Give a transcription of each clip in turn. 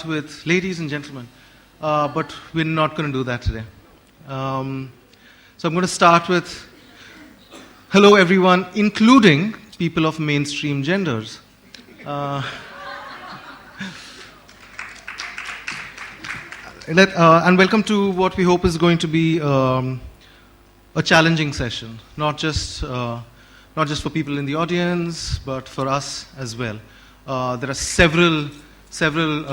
with ladies and gentlemen, but we're not going to do that today. So I'm going to start with hello everyone, including people of mainstream genders. And welcome to what we hope is going to be a challenging session, not just for people in the audience, but for us as well. There are several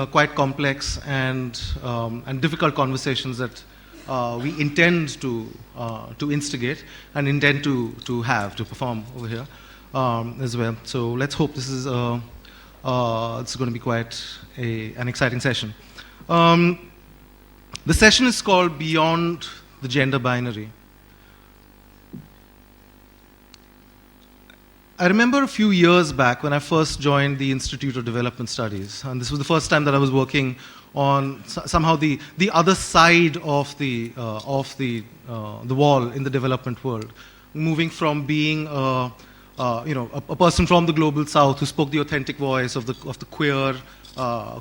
quite complex and difficult conversations that we intend to instigate and intend to perform over here as well. So let's hope this is it's going to be quite an exciting session. The session is called Beyond the Gender Binary. I remember a few years back when I first joined the Institute of Development Studies, and this was the first time that I was working on somehow the other side of the wall in the development world, moving from being a person from the global south who spoke the authentic voice of the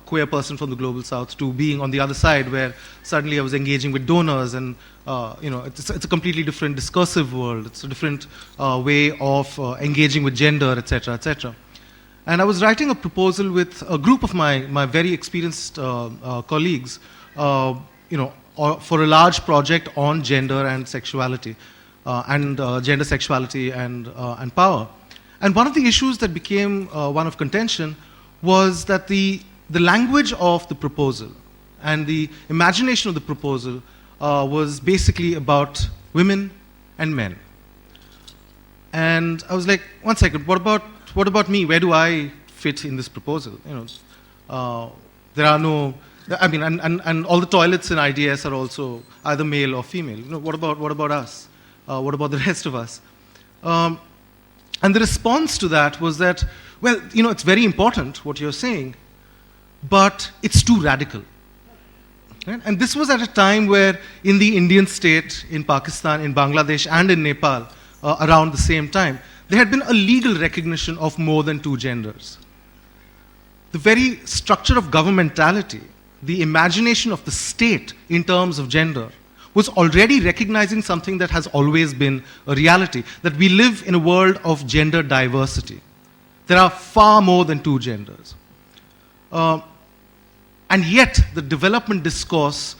queer person from the global south to being on the other side, where suddenly I was engaging with donors, and it's a completely different discursive world. It's a different way of engaging with gender, etc., etc. And I was writing a proposal with a group of my very experienced colleagues, for a large project on gender and sexuality, gender, sexuality, and power. And one of the issues that became one of contention was that the language of the proposal and the imagination of the proposal was basically about women and men. And I was like, one second, what about me? Where do I fit in this proposal? There are no, I mean, and all the toilets in IDS are also either male or female. What about us? What about the rest of us? And the response to that was that, well, it's very important what you're saying, but it's too radical. Right? And this was at a time where in the Indian state, in Pakistan, in Bangladesh, and in Nepal, around the same time, there had been a legal recognition of more than two genders. The very structure of governmentality, the imagination of the state in terms of gender, was already recognizing something that has always been a reality, that we live in a world of gender diversity. There are far more than two genders. And yet, the development discourse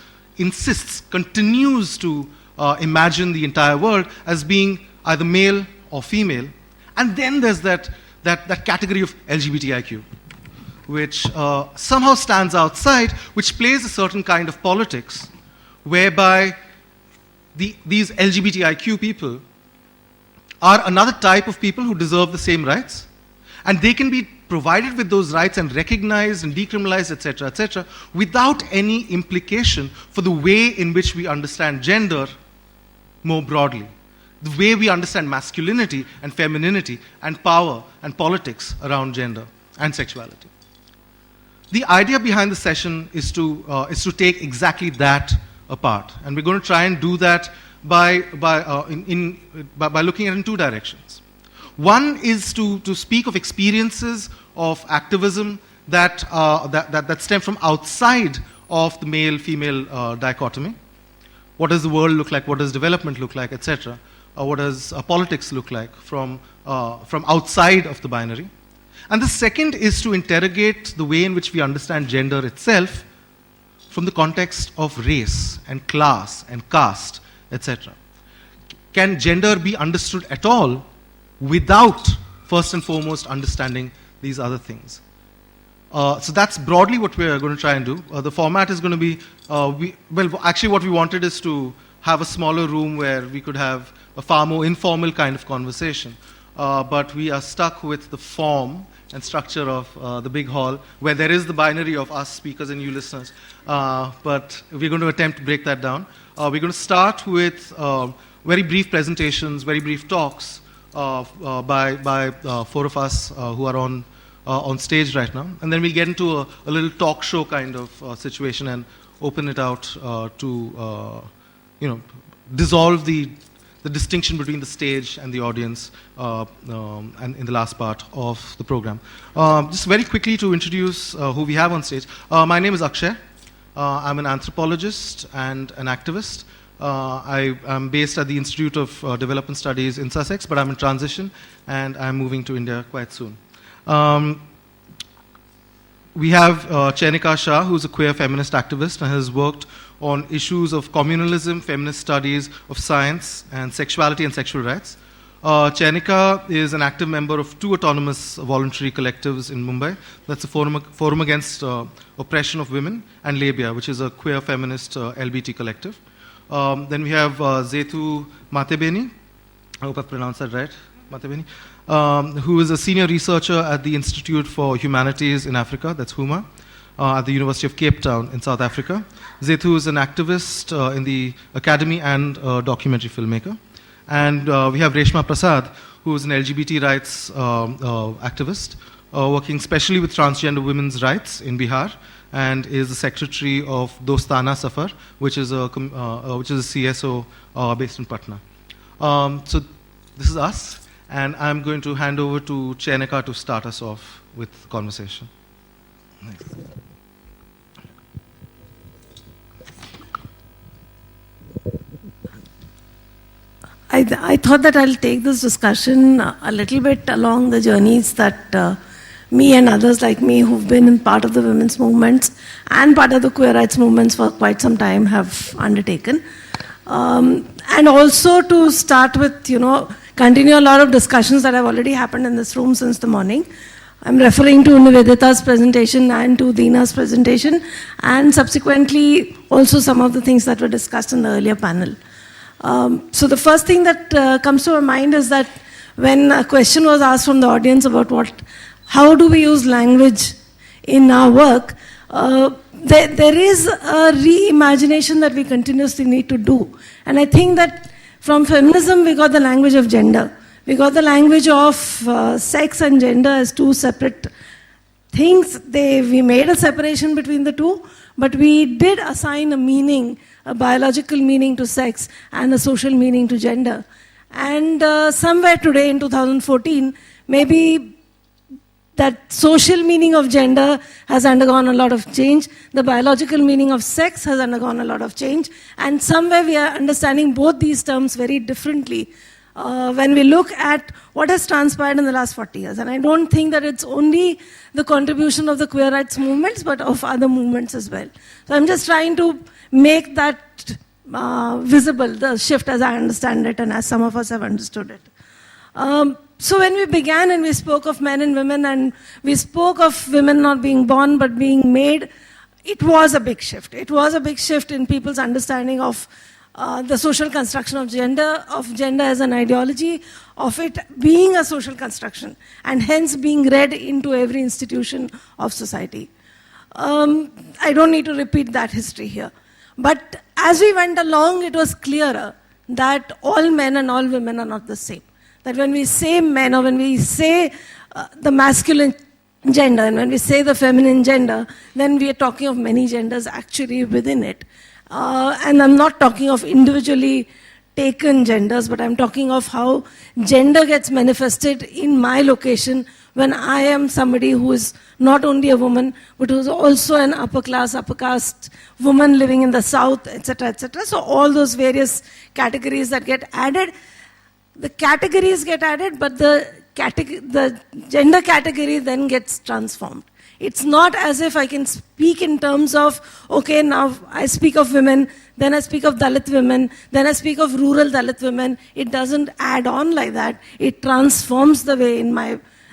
continues to imagine the entire world as being either male or female. And then there's that category of LGBTIQ, which somehow stands outside, which plays a certain kind of politics, whereby these LGBTIQ people are another type of people who deserve the same rights, and they can be provided with those rights and recognized and decriminalized, etc., without any implication for the way in which we understand gender more broadly, the way we understand masculinity and femininity and power and politics around gender and sexuality. The idea behind the session is to take exactly that apart, and we're going to try and do that by looking at it in two directions. One is to speak of experiences of activism that stem from outside of the male-female dichotomy. What does the world look like? What does development look like, etc.? What does politics look like from outside of the binary? And the second is to interrogate the way in which we understand gender itself from the context of race and class and caste, etc. Can gender be understood at all without, first and foremost, understanding these other things? So that's broadly what we're going to try and do. The format is going to be, actually what we wanted is to have a smaller room where we could have a far more informal kind of conversation. But we are stuck with the form and structure of the big hall, where there is the binary of us speakers and you listeners. But we're going to attempt to break that down. We're going to start with very brief presentations, very brief talks by four of us who are on stage right now. And then we'll get into a little talk show kind of situation and open it out to dissolve the the distinction between the stage and the audience and in the last part of the program. Just very quickly to introduce who we have on stage. My name is Akshay. I'm an anthropologist and an activist. I am based at the Institute of Development Studies in Sussex, but I'm in transition and I'm moving to India quite soon. We have Chenika Shah, who's a queer feminist activist and has worked on issues of communalism, feminist studies of science, and sexuality and sexual rights. Chenika is an active member of 2 autonomous voluntary collectives in Mumbai. That's the Forum Against Oppression of Women and Labia, which is a queer feminist LBT collective. Then we have Zethu Matebeni, I hope I pronounced that right, Matebeni, who is a senior researcher at the Institute for Humanities in Africa, that's HUMA, at the University of Cape Town in South Africa. Zethu is an activist in the academy and a documentary filmmaker. And we have Reshma Prasad, who is an LGBT rights activist, working specially with transgender women's rights in Bihar, and is the secretary of Dostana Safar, which is a CSO based in Patna. So this is us. And I'm going to hand over to Chenika to start us off with the conversation. Thanks. I thought that I'll take this discussion a little bit along the journeys that me and others like me who've been in part of the women's movements and part of the queer rights movements for quite some time have undertaken. And also to start with, continue a lot of discussions that have already happened in this room since the morning. I'm referring to Nivedita's presentation and to Deena's presentation, and subsequently also some of the things that were discussed in the earlier panel. So the first thing that comes to my mind is that when a question was asked from the audience about how do we use language in our work, there is a reimagination that we continuously need to do. And I think that from feminism, we got the language of gender. We got the language of sex and gender as 2 separate things. We made a separation between the 2, but we did assign a meaning, a biological meaning to sex and a social meaning to gender. And somewhere today in 2014, maybe that social meaning of gender has undergone a lot of change. The biological meaning of sex has undergone a lot of change. And somewhere we are understanding both these terms very differently when we look at what has transpired in the last 40 years. And I don't think that it's only the contribution of the queer rights movements, but of other movements as well. So I'm just trying to make that visible, the shift as I understand it and as some of us have understood it. So when we began and we spoke of men and women and we spoke of women not being born but being made, it was a big shift. It was a big shift in people's understanding of the social construction of gender as an ideology, of it being a social construction, and hence being read into every institution of society. I don't need to repeat that history here. But as we went along, it was clearer that all men and all women are not the same. That when we say men or when we say the masculine gender and when we say the feminine gender, then we are talking of many genders actually within it. And I'm not talking of individually taken genders, but I'm talking of how gender gets manifested in my location when I am somebody who is not only a woman, but who is also an upper caste woman living in the south, etc., etc. So all those various categories that get added, the categories get added, but the gender category then gets transformed. It's not as if I can speak in terms of, okay, now I speak of women, then I speak of Dalit women, then I speak of rural Dalit women. It doesn't add on like that. It transforms the way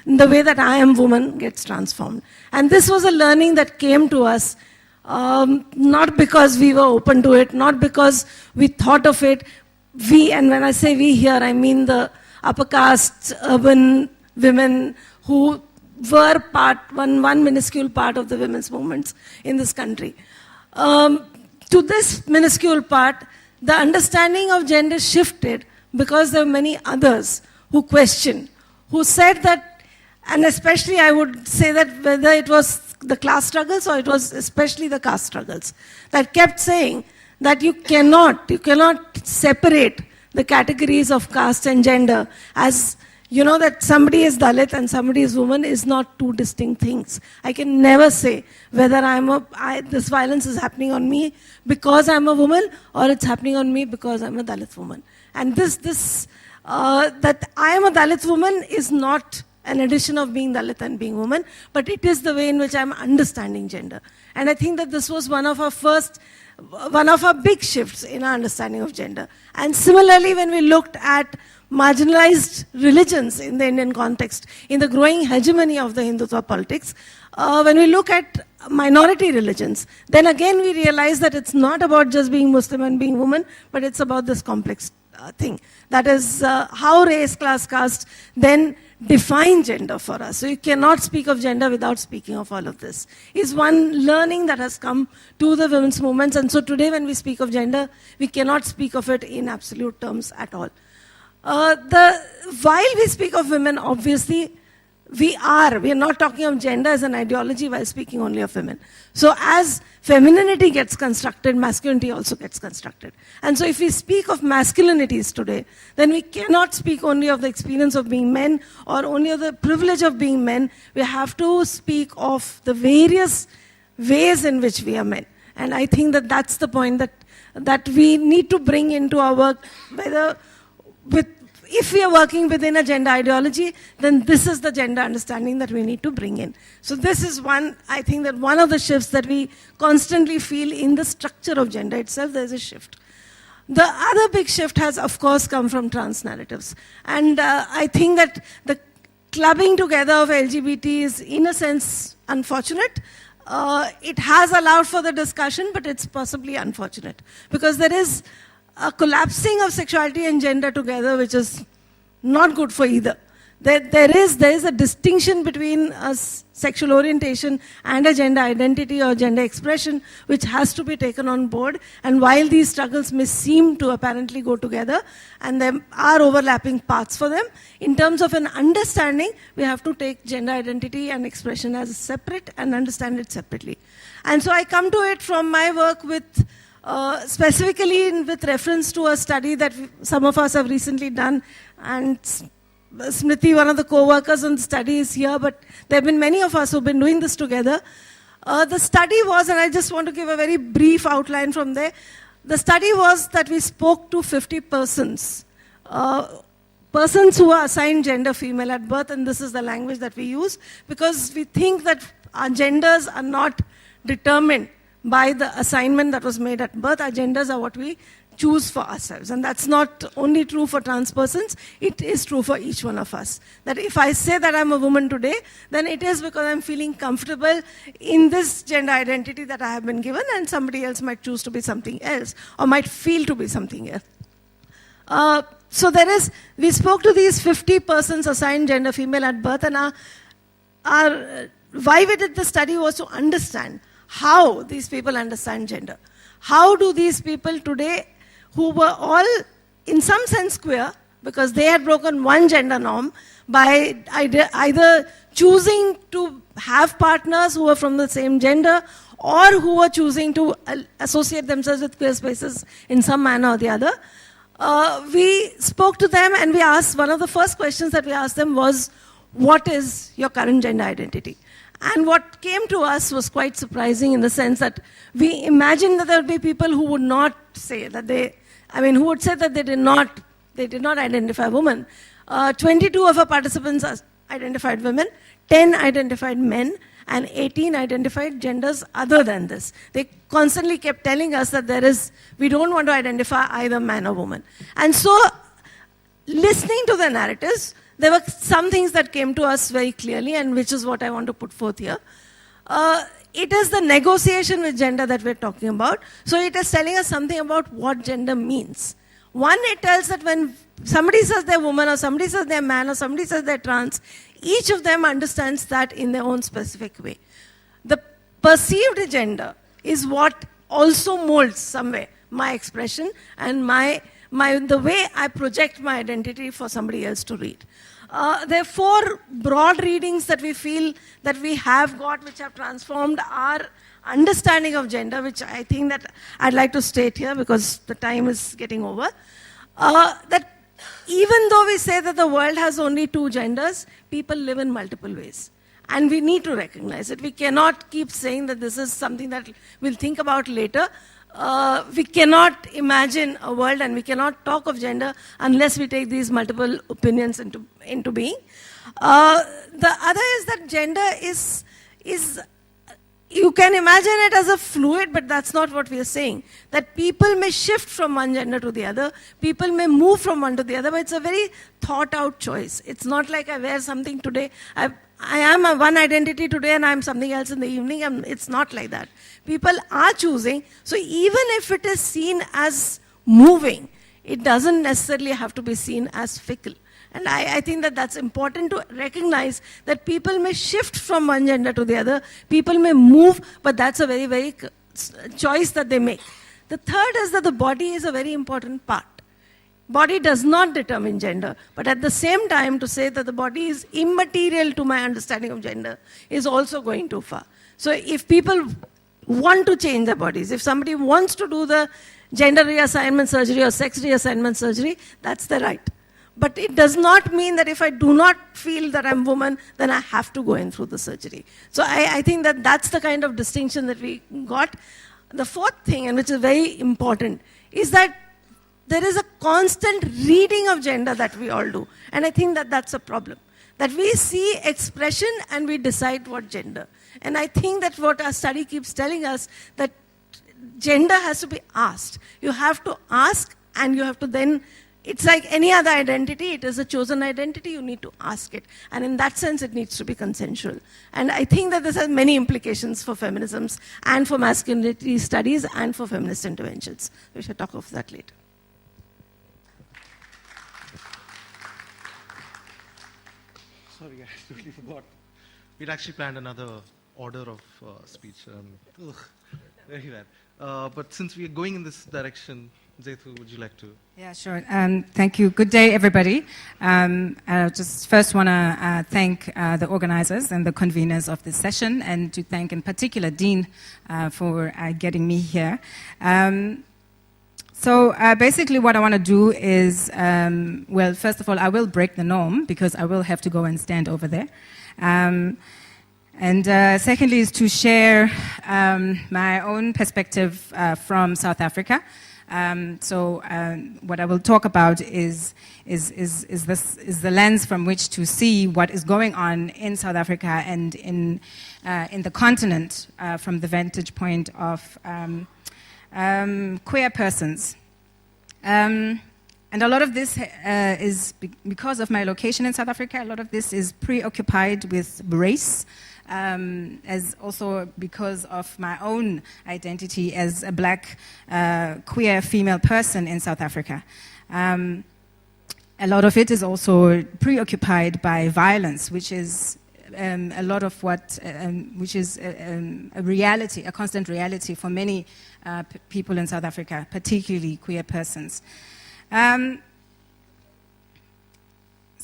the way that I am woman gets transformed. And this was a learning that came to us, not because we were open to it, not because we thought of it. We, and when I say we here, I mean the upper caste, urban women who were one minuscule part of the women's movements in this country. To this minuscule part, the understanding of gender shifted because there were many others who questioned, who said that, and especially I would say that whether it was the class struggles or it was especially the caste struggles, that kept saying that you cannot separate the categories of caste and gender as, you know, that somebody is Dalit and somebody is woman is not two distinct things. I can never say whether this violence is happening on me because I'm a woman or it's happening on me because I'm a Dalit woman. And that I am a Dalit woman is not an addition of being Dalit and being woman, but it is the way in which I'm understanding gender. And I think that this was one of our big shifts in our understanding of gender. And similarly, when we looked at marginalized religions in the Indian context, in the growing hegemony of the Hindutva politics, when we look at minority religions, then again we realize that it's not about just being Muslim and being woman, but it's about this complex thing. That is how race, class, caste then define gender for us. So you cannot speak of gender without speaking of all of this. Is one learning that has come to the women's movements. And so today when we speak of gender, we cannot speak of it in absolute terms at all. While we speak of women, obviously, we are not talking of gender as an ideology while speaking only of women. So as femininity gets constructed, masculinity also gets constructed. And so if we speak of masculinities today, then we cannot speak only of the experience of being men or only of the privilege of being men. We have to speak of the various ways in which we are men. And I think that that's the point that we need to bring into our work, if we are working within a gender ideology, then this is the gender understanding that we need to bring in. So this is I think that one of the shifts that we constantly feel in the structure of gender itself, there's a shift. The other big shift has, of course, come from trans narratives. And I think that the clubbing together of LGBT is, in a sense, unfortunate. It has allowed for the discussion, but it's possibly unfortunate. Because there is a collapsing of sexuality and gender together, which is not good for either. There is a distinction between a sexual orientation and a gender identity or gender expression, which has to be taken on board. And while these struggles may seem to apparently go together, and there are overlapping paths for them, in terms of an understanding, we have to take gender identity and expression as separate and understand it separately. And so I come to it from my work with specifically with reference to a study that some of us have recently done, and Smriti, one of the co-workers on the study, is here, but there have been many of us who have been doing this together. The study was, and I just want to give a very brief outline from there, the study was that we spoke to 50 persons, persons who are assigned gender female at birth, and this is the language that we use, because we think that our genders are not determined by the assignment that was made at birth. Our genders are what we choose for ourselves. And that's not only true for trans persons, it is true for each one of us. That if I say that I'm a woman today, then it is because I'm feeling comfortable in this gender identity that I have been given, and somebody else might choose to be something else, or might feel to be something else. So we spoke to these 50 persons assigned gender female at birth, and why we did the study was to understand how these people understand gender. How do these people today, who were all in some sense queer, because they had broken one gender norm by either choosing to have partners who were from the same gender, or who were choosing to associate themselves with queer spaces in some manner or the other, we spoke to them, and we asked, one of the first questions that we asked them was, what is your current gender identity? And what came to us was quite surprising, in the sense that we imagined that there would be people who would not say that who would say that they did not identify women. 22 of our participants identified women, 10 identified men, and 18 identified genders other than this. They constantly kept telling us that we don't want to identify either man or woman. And so, listening to the narratives, there were some things that came to us very clearly, and which is what I want to put forth here. It is the negotiation with gender that we're talking about. So it is telling us something about what gender means. One, it tells that when somebody says they're woman, or somebody says they're man, or somebody says they're trans, each of them understands that in their own specific way. The perceived gender is what also molds somewhere my expression and the way I project my identity for somebody else to read. There are 4 broad readings that we feel that we have got, which have transformed our understanding of gender, which I think that I'd like to state here because the time is getting over. that even though we say that the world has only two genders, people live in multiple ways. And we need to recognize it. We cannot keep saying that this is something that we'll think about later. We cannot imagine a world and we cannot talk of gender unless we take these multiple opinions into being. The other is that gender is you can imagine it as a fluid, but that's not what we are saying. That people may shift from one gender to the other, people may move from one to the other, but it's a very thought out choice. It's not like I wear something today, I am a one identity today and I'm something else in the evening. It's not like that. People are choosing. So even if it is seen as moving, it doesn't necessarily have to be seen as fickle. And I think that that's important to recognize that people may shift from one gender to the other, people may move, but that's a very, very choice that they make. The third is that the body is a very important part. Body does not determine gender, but at the same time to say that the body is immaterial to my understanding of gender is also going too far. So if people want to change their bodies, if somebody wants to do the gender reassignment surgery or sex reassignment surgery, that's their right. But it does not mean that if I do not feel that I'm woman, then I have to go in through the surgery. So I think that that's the kind of distinction that we got. The fourth thing, and which is very important, is that there is a constant reading of gender that we all do. And I think that that's a problem. That we see expression and we decide what gender. And I think that what our study keeps telling us, that gender has to be asked. You have to ask and you have to then, it's like any other identity, it is a chosen identity, you need to ask it. And in that sense, it needs to be consensual. And I think that this has many implications for feminisms and for masculinity studies and for feminist interventions. We shall talk of that later. Sorry, I totally forgot. We'd actually planned another order of speech. Very bad. But since we are going in this direction, Zethu, would you like to? Yeah, sure. Thank you. Good day, everybody. I just first want to thank the organizers and the conveners of this session, and to thank in particular Dean for getting me here. So basically what I want to do is, well, first of all, I will break the norm because I will have to go and stand over there. And secondly is to share my own perspective from South Africa. So what I will talk about is the lens from which to see what is going on in South Africa and in the continent from the vantage point of queer persons. And a lot of this is because of my location in South Africa. A lot of this is preoccupied with race, as also because of my own identity as a black queer female person in South Africa. A lot of it is also preoccupied by violence, which is a lot of what, which is a reality, a constant reality for many people in South Africa, particularly queer persons. So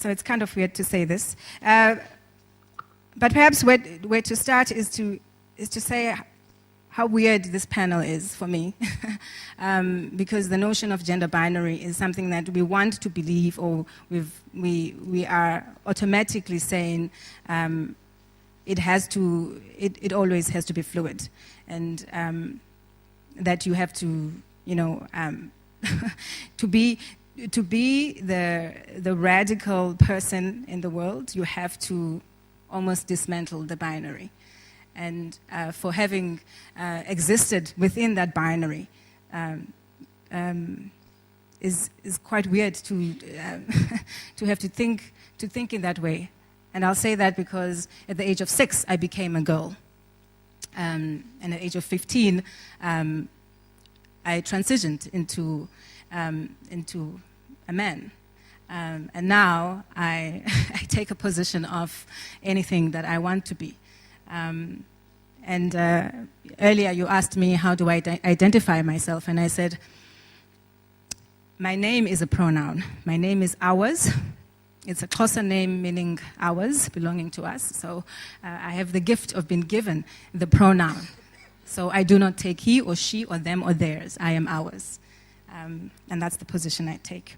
it's kind of weird to say this. But perhaps where to start is to say how weird this panel is for me. Because the notion of gender binary is something that we want to believe, or we are automatically saying it always has to be fluid. And that you have to, you know, to be the radical person in the world, you have to almost dismantle the binary. And for having existed within that binary is quite weird to to have to think in that way. And I'll say that because at the age of 6, I became a girl. And at the age of 15, I transitioned into a man. And now I take a position of anything that I want to be. And earlier you asked me, how do I identify myself? And I said, my name is a pronoun. My name is ours. It's a Xhosa name meaning ours, belonging to us. So I have the gift of being given the pronoun. So I do not take he or she or them or theirs. I am ours. And that's the position I take.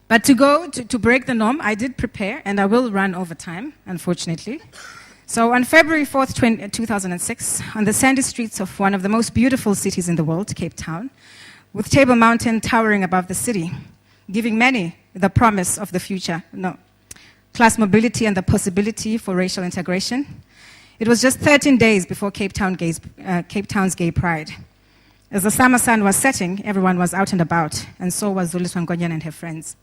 But to break the norm, I did prepare, and I will run over time, unfortunately. So on February 4th, 2006, on the sandy streets of one of the most beautiful cities in the world, Cape Town, with Table Mountain towering above the city, giving many the promise of the future, class mobility and the possibility for racial integration, it was just 13 days before Cape Town's Gay Pride. As the summer sun was setting, everyone was out and about, and so was Zuliswa Ngonyane and her friends.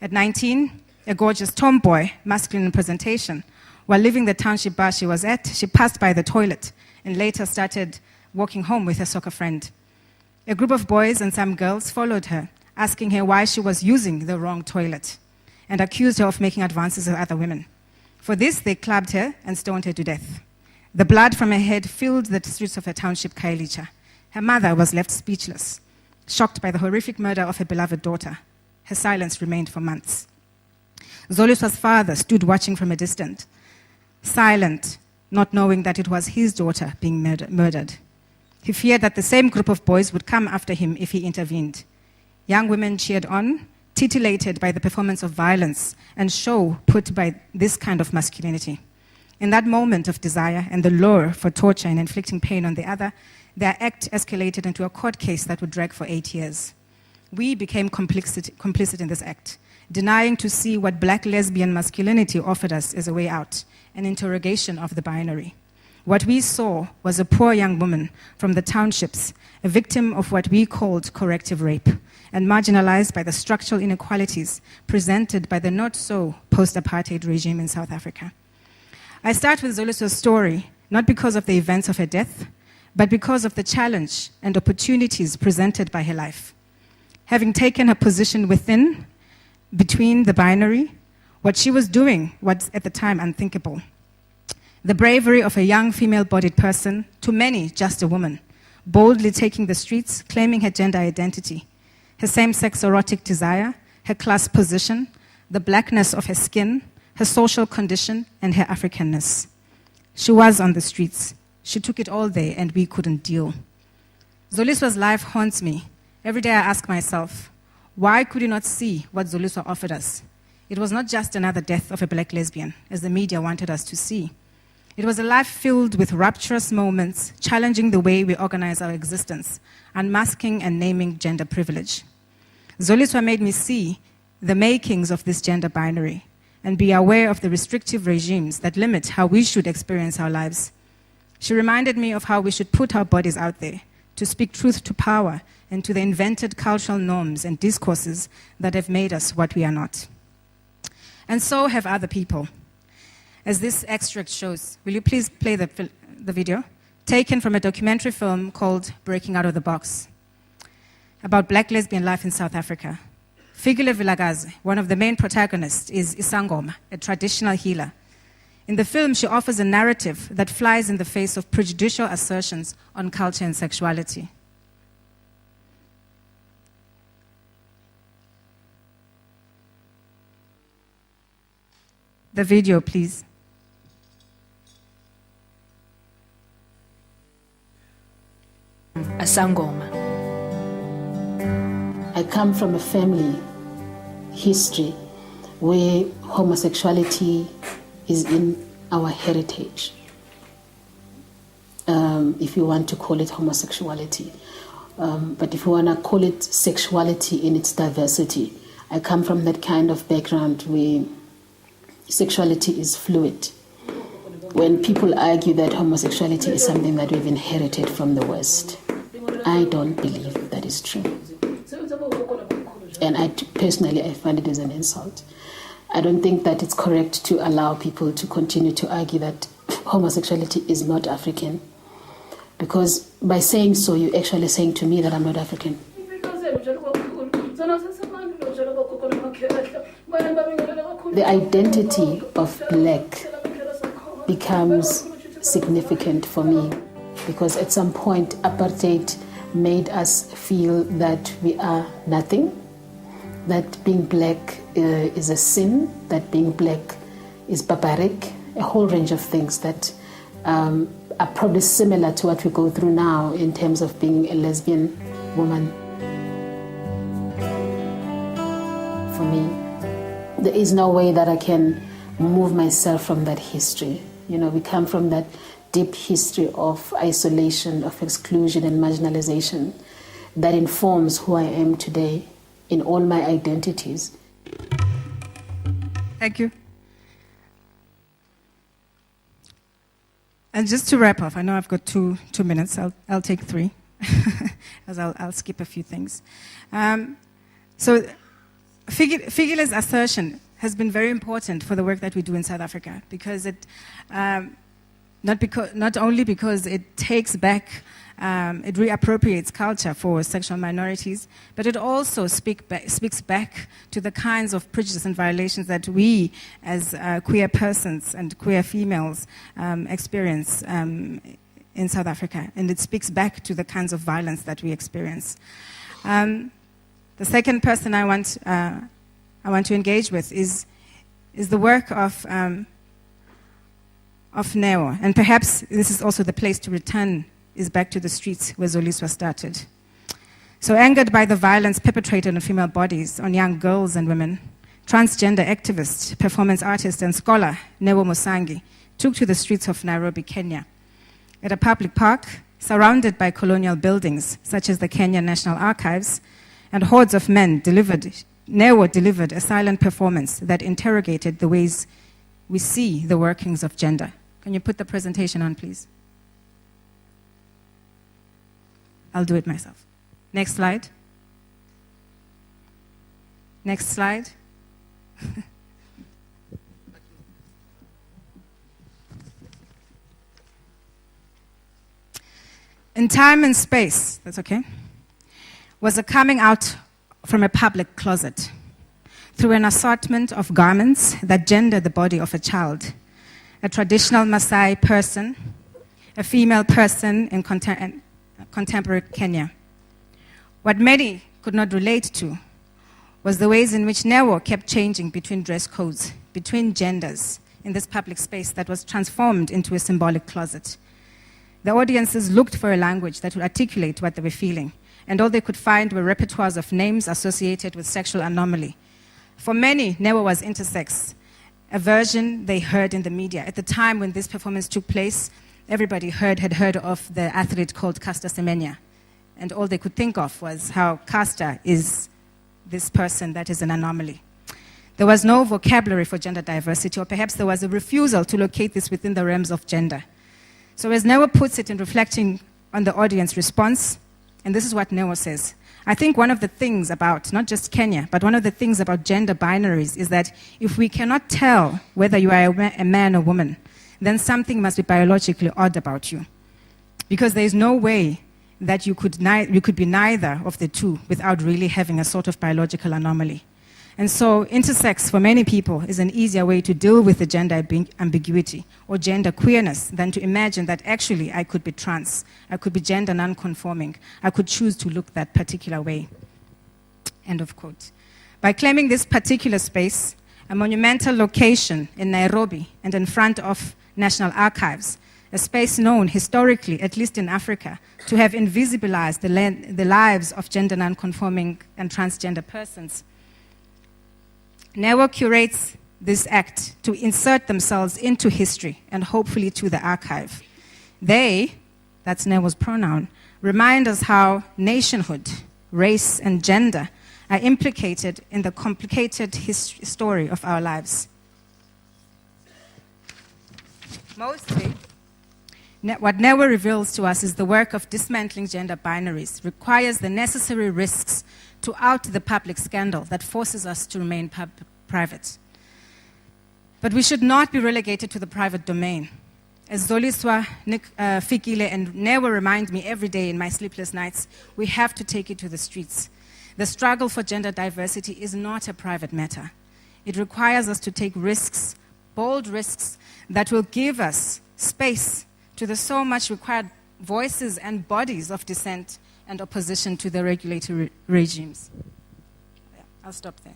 At 19, a gorgeous tomboy, masculine in presentation, while leaving the township bar she was at, she passed by the toilet and later started walking home with her soccer friend. A group of boys and some girls followed her, asking her why she was using the wrong toilet, and accused her of making advances of other women. For this, they clubbed her and stoned her to death. The blood from her head filled the streets of her township, Khayelitsha. Her mother was left speechless, shocked by the horrific murder of her beloved daughter. Her silence remained for months. Zoliswa's father stood watching from a distance, silent, not knowing that it was his daughter being murdered. He feared that the same group of boys would come after him if he intervened. Young women cheered on, titillated by the performance of violence and show put by this kind of masculinity. In that moment of desire and the lure for torture and inflicting pain on the other, their act escalated into a court case that would drag for 8 years. We became complicit in this act, denying to see what black lesbian masculinity offered us as a way out, an interrogation of the binary. What we saw was a poor young woman from the townships, a victim of what we called corrective rape, and marginalized by the structural inequalities presented by the not-so post-apartheid regime in South Africa. I start with Zoliswa's story, not because of the events of her death, but because of the challenge and opportunities presented by her life. Having taken her position between the binary, what she was doing was at the time unthinkable. The bravery of a young female-bodied person, to many just a woman, boldly taking the streets, claiming her gender identity, her same-sex erotic desire, her class position, the blackness of her skin, her social condition, and her Africanness. She was on the streets. She took it all there, and we couldn't deal. Zoliswa's life haunts me. Every day I ask myself, why could you not see what Zoliswa offered us? It was not just another death of a black lesbian, as the media wanted us to see. It was a life filled with rapturous moments, challenging the way we organize our existence, unmasking and naming gender privilege. Zoliswa made me see the makings of this gender binary and be aware of the restrictive regimes that limit how we should experience our lives. She reminded me of how we should put our bodies out there to speak truth to power and to the invented cultural norms and discourses that have made us what we are not. And so have other people. As this extract shows, will you please play the video? Taken from a documentary film called Breaking Out of the Box, about black lesbian life in South Africa. Figile Vilakazi, one of the main protagonists, is Isangoma, a traditional healer. In the film, she offers a narrative that flies in the face of prejudicial assertions on culture and sexuality. The video, please. Asangoma. I come from a family history where homosexuality is in our heritage, if you want to call it homosexuality. But if you want to call it sexuality in its diversity, I come from that kind of background where sexuality is fluid. When people argue that homosexuality is something that we've inherited from the West, I don't believe that is true. And personally, I find it as an insult. I don't think that it's correct to allow people to continue to argue that homosexuality is not African. Because by saying so, you're actually saying to me that I'm not African. The identity of black becomes significant for me because at some point apartheid made us feel that we are nothing, that being black is a sin, that being black is barbaric, a whole range of things that are probably similar to what we go through now in terms of being a lesbian woman. for me. There is no way that I can move myself from that history. You know, we come from that deep history of isolation, of exclusion and marginalization that informs who I am today in all my identities. Thank you. And just to wrap up, I know I've got two minutes. I'll take 3, as I'll skip a few things. So Figile's assertion has been very important for the work that we do in South Africa, because it not only because it takes back, it reappropriates culture for sexual minorities, but it also speaks back to the kinds of prejudice and violations that we as queer persons and queer females experience in South Africa. And it speaks back to the kinds of violence that we experience. The second person I want to engage with is the work of Neo. And perhaps this is also the place to return, is back to the streets where Zoliswa started. So angered by the violence perpetrated on female bodies, on young girls and women, transgender activist, performance artist and scholar Neo Musangi took to the streets of Nairobi, Kenya. At a public park, surrounded by colonial buildings, such as the Kenya National Archives, and hordes of men Neo delivered a silent performance that interrogated the ways we see the workings of gender. Can you put the presentation on, please? I'll do it myself. Next slide. Next slide. In time and space, that's okay, was a coming out from a public closet through an assortment of garments that gender the body of a child, a traditional Maasai person, a female person in contemporary Kenya. What many could not relate to was the ways in which Neo kept changing between dress codes, between genders in this public space that was transformed into a symbolic closet. The audiences looked for a language that would articulate what they were feeling, and all they could find were repertoires of names associated with sexual anomaly. For many, Neo was intersex, a version they heard in the media. At the time when this performance took place, everybody had heard of the athlete called Caster Semenya, and all they could think of was how Caster is this person that is an anomaly. There was no vocabulary for gender diversity, or perhaps there was a refusal to locate this within the realms of gender. So as Neo puts it in reflecting on the audience response, and this is what Neo says, I think one of the things about, not just Kenya, but one of the things about gender binaries is that if we cannot tell whether you are a man or woman, then something must be biologically odd about you. Because there is no way that you could be neither of the two without really having a sort of biological anomaly. And so intersex for many people is an easier way to deal with the gender ambiguity or gender queerness than to imagine that actually I could be trans, I could be gender non-conforming, I could choose to look that particular way. End of quote. By claiming this particular space, a monumental location in Nairobi and in front of National Archives, a space known historically, at least in Africa, to have invisibilized the lives of gender non-conforming and transgender persons, Neo curates this act to insert themselves into history and hopefully to the archive. They, that's Neo's pronoun, remind us how nationhood, race, and gender are implicated in the complicated story of our lives. Mostly, what Neo reveals to us is the work of dismantling gender binaries requires the necessary risks to out the public scandal that forces us to remain private. But we should not be relegated to the private domain. As Zoliswa, Fikile, and Neo remind me every day in my sleepless nights, we have to take it to the streets. The struggle for gender diversity is not a private matter. It requires us to take risks, bold risks, that will give us space to the so much required voices and bodies of dissent and opposition to the regulatory regimes. Yeah, I'll stop there.